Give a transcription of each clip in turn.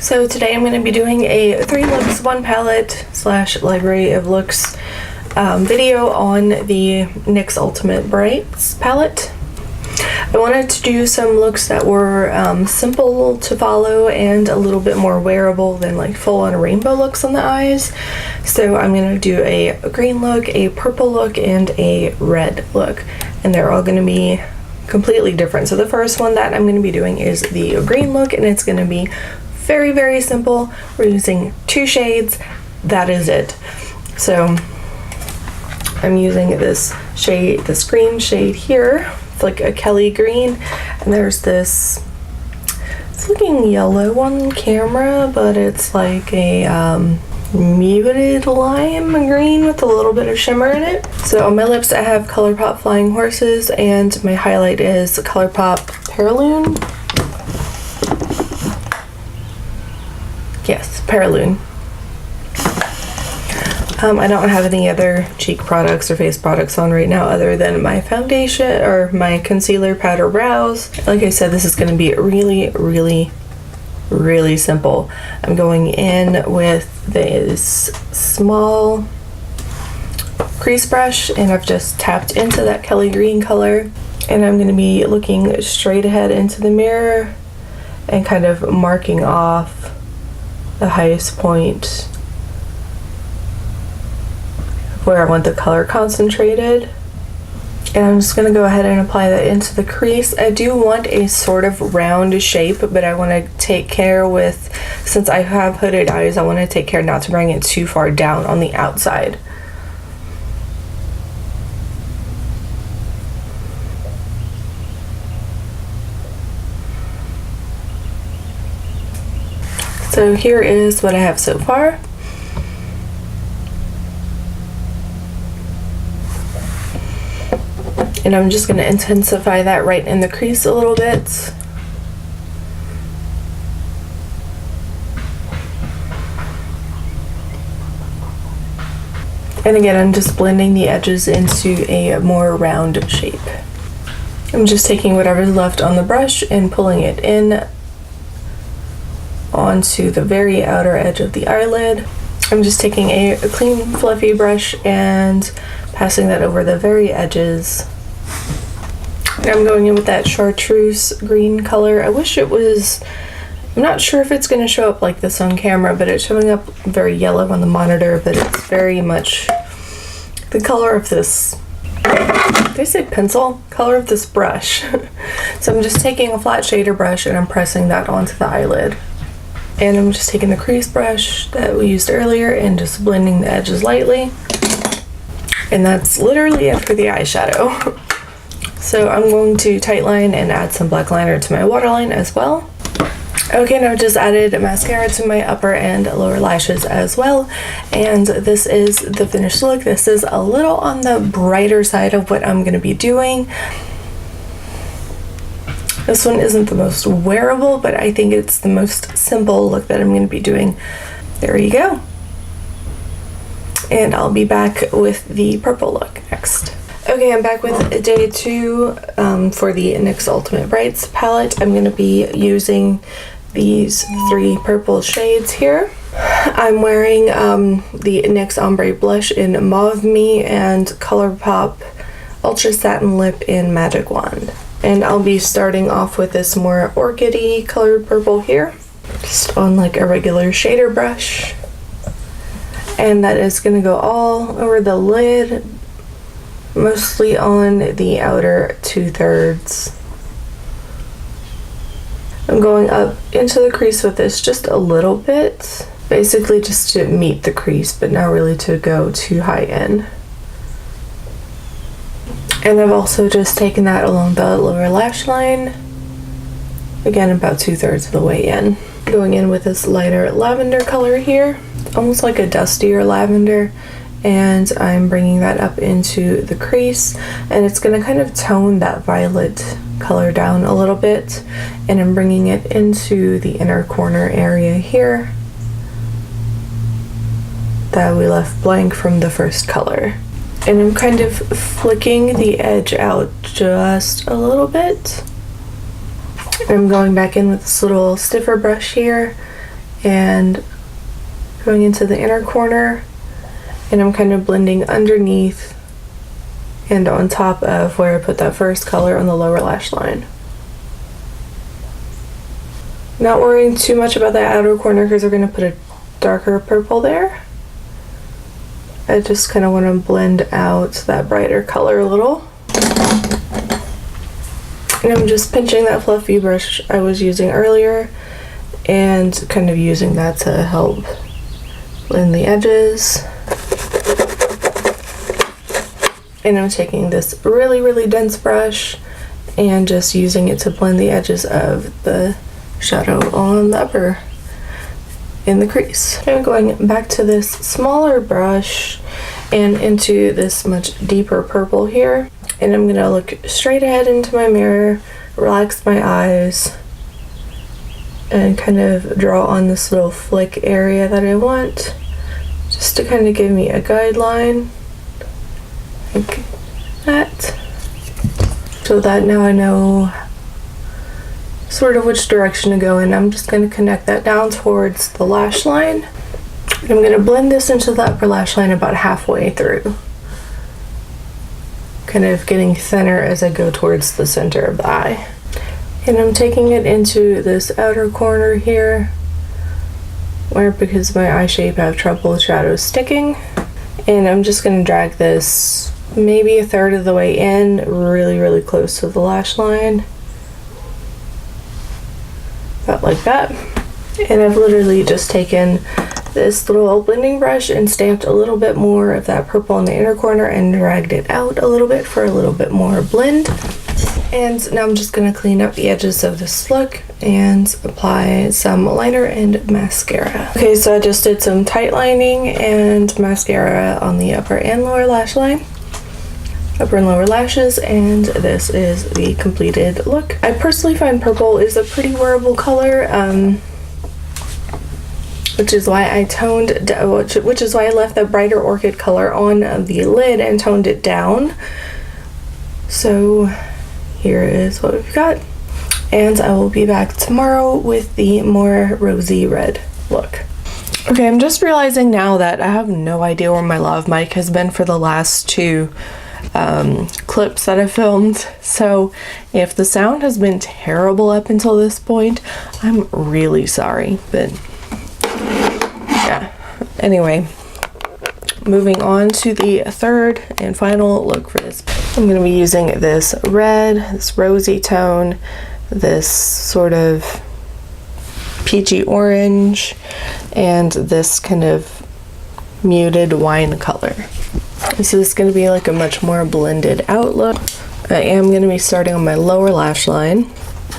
So today I'm going to be doing a 3 looks 1 palette / library of looks video on the NYX Ultimate Brights palette. I wanted to do some looks that were simple to follow and a little bit more wearable than like full on rainbow looks on the eyes. So I'm going to do a green look, a purple look, and a red look, and they're all going to be completely different. So the first one that I'm going to be doing is the green look, and it's going to be very, very simple. We're using 2 shades. That is it. So I'm using this shade, this green shade here. It's like a Kelly green, and there's this, it's looking yellow on camera, but it's like a muted lime green with a little bit of shimmer in it. So on my lips I have ColourPop Flying Horses, and my highlight is ColourPop Paraloon. Yes, Paraloon. I don't have any other cheek products or face products on right now other than my foundation or my concealer, powder, brows. Like I said, this is going to be really, really, really simple. I'm going in with this small crease brush, and I've just tapped into that Kelly green color, and I'm going to be looking straight ahead into the mirror and kind of marking off the highest point where I want the color concentrated. And I'm just going to go ahead and apply that into the crease. I do want a sort of round shape, but I want to take care with, since I have hooded eyes, I want to take care not to bring it too far down on the outside. So here is what I have so far. And I'm just going to intensify that right in the crease a little bit. And again, I'm just blending the edges into a more round shape. I'm just taking whatever's left on the brush and pulling it in onto the very outer edge of the eyelid. I'm just taking a clean fluffy brush and passing that over the very edges. And I'm going in with that chartreuse green color. I wish it was, I'm not sure if it's going to show up like this on camera, but it's showing up very yellow on the monitor, but it's very much the color of this, did I say pencil? Color of this brush. So I'm just taking a flat shader brush and I'm pressing that onto the eyelid. And I'm just taking the crease brush that we used earlier and just blending the edges lightly. And that's literally it for the eyeshadow. So I'm going to tightline and add some black liner to my waterline as well. Okay, now I've just added mascara to my upper and lower lashes as well. And this is the finished look. This is a little on the brighter side of what I'm going to be doing. This one isn't the most wearable, but I think it's the most simple look that I'm going to be doing. There you go. And I'll be back with the purple look next. Okay, I'm back with day 2 for the NYX Ultimate Brights palette. I'm going to be using these 3 purple shades here. I'm wearing the NYX Ombre Blush in Mauve Me and ColourPop Ultra Satin Lip in Magic Wand. And I'll be starting off with this more orchid-y colored purple here, just on like a regular shader brush. And that is going to go all over the lid, mostly on the outer 2/3. I'm going up into the crease with this just a little bit, basically just to meet the crease, but not really to go too high in. And I've also just taken that along the lower lash line, again about 2/3 of the way in. Going in with this lighter lavender color here, almost like a dustier lavender, and I'm bringing that up into the crease, and it's going to kind of tone that violet color down a little bit, and I'm bringing it into the inner corner area here that we left blank from the first color. And I'm kind of flicking the edge out just a little bit. I'm going back in with this little stiffer brush here and going into the inner corner, and I'm kind of blending underneath and on top of where I put that first color on the lower lash line. Not worrying too much about that outer corner because we're going to put a darker purple there. I just kind of want to blend out that brighter color a little. And I'm just pinching that fluffy brush I was using earlier and kind of using that to help blend the edges. And I'm taking this really, really dense brush and just using it to blend the edges of the shadow on the upper in the crease. I'm going back to this smaller brush and into this much deeper purple here. And I'm gonna look straight ahead into my mirror, relax my eyes, and kind of draw on this little flick area that I want, just to kind of give me a guideline. Like that. So that now I know sort of which direction to go in. I'm just going to connect that down towards the lash line. And I'm going to blend this into the upper lash line about halfway through. Kind of getting thinner as I go towards the center of the eye. And I'm taking it into this outer corner here, where because my eye shape I have trouble shadows sticking. And I'm just going to drag this maybe a third of the way in, really, really close to the lash line. About like that. And I've literally just taken this little blending brush and stamped a little bit more of that purple in the inner corner and dragged it out a little bit for a little bit more blend. And now I'm just going to clean up the edges of this look and apply some liner and mascara. Okay, so I just did some tight lining and mascara on the upper and lower lash line. Upper and lower lashes, and this is the completed look. I personally find purple is a pretty wearable color, which is why I which is why I left the brighter orchid color on the lid and toned it down. So here is what we've got, and I will be back tomorrow with the more rosy red look. Okay, I'm just realizing now that I have no idea where my lav mic has been for the last two clips that I filmed, so if the sound has been terrible up until this point, I'm really sorry, but yeah. Anyway, moving on to the third and final look for this. I'm going to be using this red, this rosy tone, this sort of peachy orange, and this kind of muted wine color. This is going to be like a much more blended out look. I am going to be starting on my lower lash line.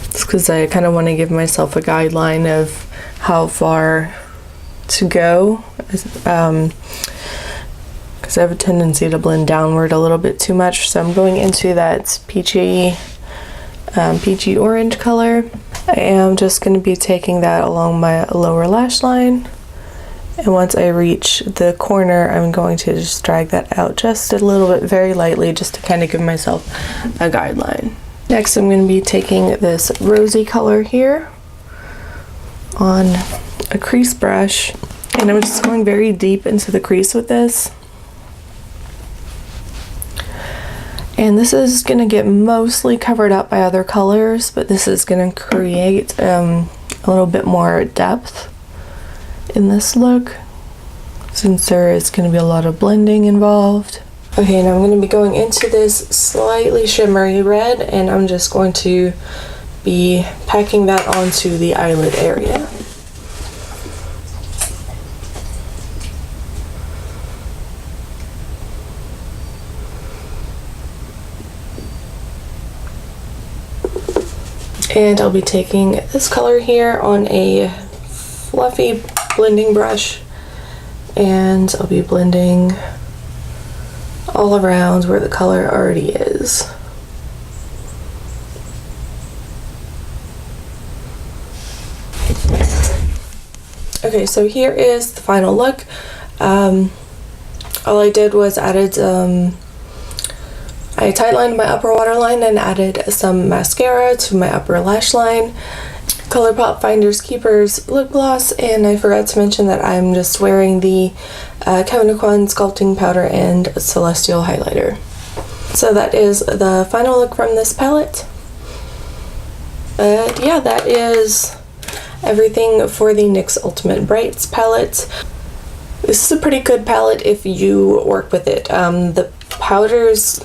It's because I kind of want to give myself a guideline of how far to go. Because I have a tendency to blend downward a little bit too much. So I'm going into that peachy orange color. I am just going to be taking that along my lower lash line. And once I reach the corner, I'm going to just drag that out just a little bit, very lightly, just to kind of give myself a guideline. Next, I'm going to be taking this rosy color here on a crease brush, and I'm just going very deep into the crease with this. And this is going to get mostly covered up by other colors, but this is going to create a little bit more depth in this look, since there is going to be a lot of blending involved. Okay, now I'm going to be going into this slightly shimmery red, and I'm just going to be packing that onto the eyelid area. And I'll be taking this color here on a fluffy blending brush, and I'll be blending all around where the color already is. Okay, so here is the final look. All I did was added I tightlined my upper waterline and added some mascara to my upper lash line. ColourPop Finders Keepers lip gloss, and I forgot to mention that I'm just wearing the Kevyn Aucoin Sculpting Powder and Celestial Highlighter. So that is the final look from this palette. Yeah, that is everything for the NYX Ultimate Brights palette. This is a pretty good palette if you work with it. The powders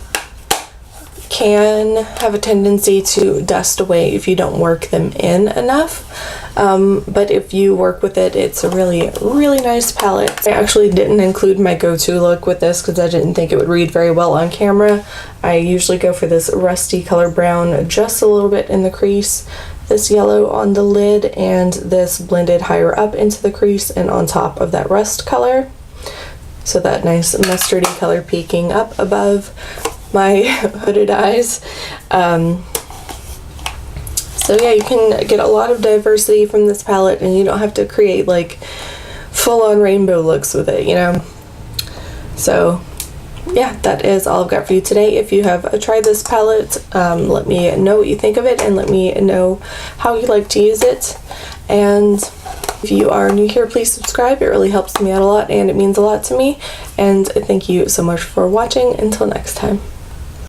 can have a tendency to dust away if you don't work them in enough, but if you work with it, it's a really nice palette. I actually didn't include my go-to look with this because I didn't think it would read very well on camera. I usually go for this rusty color brown just a little bit in the crease, this yellow on the lid, and this blended higher up into the crease and on top of that rust color. So that nice mustardy color peeking up above my hooded eyes. So yeah, you can get a lot of diversity from this palette, and you don't have to create like full-on rainbow looks with it, you know? So yeah, that is all I've got for you today. If you have tried this palette, let me know what you think of it, and let me know how you like to use it. And if you are new here, please subscribe. It really helps me out a lot, and it means a lot to me. And thank you so much for watching. Until next time.